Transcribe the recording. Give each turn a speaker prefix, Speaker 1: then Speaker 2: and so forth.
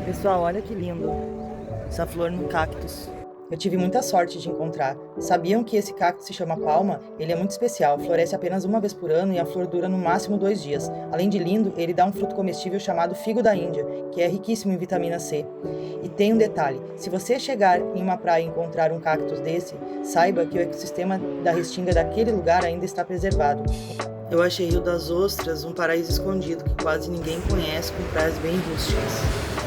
Speaker 1: Pessoal, olha que lindo essa flor no cactus.
Speaker 2: Eu tive muita sorte de encontrar. Sabiam que esse cacto se chama palma? Ele é muito especial, floresce apenas uma vez por ano e a flor dura no máximo 2 dias. Além de lindo, ele dá um fruto comestível chamado figo da Índia, que é riquíssimo em vitamina C. E tem um detalhe: se você chegar em uma praia e encontrar um cactus desse, saiba que o ecossistema da restinga daquele lugar ainda está preservado.
Speaker 1: Eu achei Rio das Ostras um paraíso escondido que quase ninguém conhece, com praias bem rústicas.